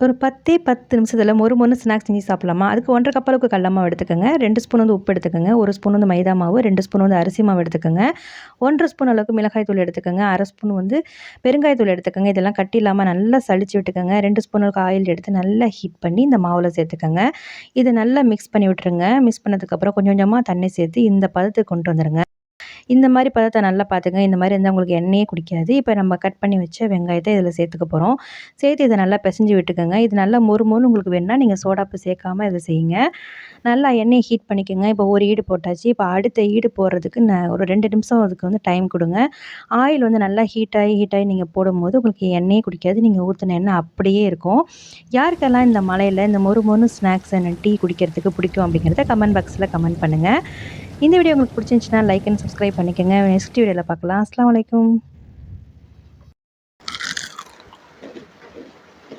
ஒரு 10 நிமிஷத்துல மொறு மொறுன்னு ஸ்நாக்ஸ் செஞ்சு சாப்பிடலாமா? அதுக்கு 1 1/2 கப் அளவுக்கு கடல மாவு எடுத்துக்கங்க. 2 ஸ்பூன் வந்து உப்பு எடுத்துக்கங்க. 1 ஸ்பூன் வந்து மைதா மாவு, 2 ஸ்பூன் வந்து அரிசி மாவு எடுத்துக்கங்க. 1 1/2 ஸ்பூன் அளவுக்கு மிளகாய் தூள் எடுத்துக்கங்க. 1/2 ஸ்பூன் வந்து பெருங்காய தூள் எடுத்துக்கங்க. இதெல்லாம் கட்டி இல்லாம நல்லா சலிச்சு விட்டுக்கங்க. 2 ஸ்பூன் அளவுக்கு ஆயில் எடுத்து நல்லா ஹீட் பண்ணி இந்த மாவுல சேர்த்துக்கங்க. இத நல்லா மிக்ஸ் பண்ணி விட்டுருங்க. மிக்ஸ் பண்ணதுக்கப்புறம் கொஞ்சம் கொஞ்சமா தண்ணி சேர்த்து இந்த பதத்துக்கு கொண்டு வந்துருங்க. இந்த மாரி பதத்த நல்லா பார்த்துக்கங்க. இந்த மாரி இருந்தா உங்களுக்கு எண்ணெயே குடிக்காது. இப்ப நம்ம கட் பண்ணி வச்ச வெங்காயத்த இதில சேர்த்துக்க போறோம். சேர்த்து இத நல்லா பெசஞ்சு விட்டுக்கங்க. இது நல்லா மொறு மொறுன்னு உங்களுக்கு வேணுனா நீங்க சோடாப்பு சேர்க்காம இத செய்யுங்க. நல்லா எண்ணெய ஹீட் பண்ணிக்கங்க. இப்போ ஒரு ஈடு போட்டாச்சு. இப்ப அடுத்த ஈடு போடுறதுக்கு ஒரு 2 நிமிஷம் அதுக்கு வந்து டைம் குடுங்க. ஆயில் வந்து நல்லா ஹீட் ஆயி நீங்க போடும்போது உங்களுக்கு எண்ணெயே குடிக்காது. நீங்க ஊத்துன எண்ணெய் அப்படியே இருக்கும். யாருக்கெல்லாம் இந்த மழையில இந்த மொறு மொறுன்னு ஸ்நாக்ஸ் டீ குடிக்கிறதுக்கு பிடிக்கும் அப்படிங்கிறத கமெண்ட் பாக்ஸ்ல கமெண்ட் பண்ணுங்க. இந்த வீடியோ உங்களுக்கு பிடிச்சிருந்துச்சுன்னா லைக் அண்ட் சப்ஸ்கிரைப் பண்ணிக்கங்க. நெக்ஸ்ட் வீடியோல பார்க்கலாம். அஸ்லாம் வலைக்கும்.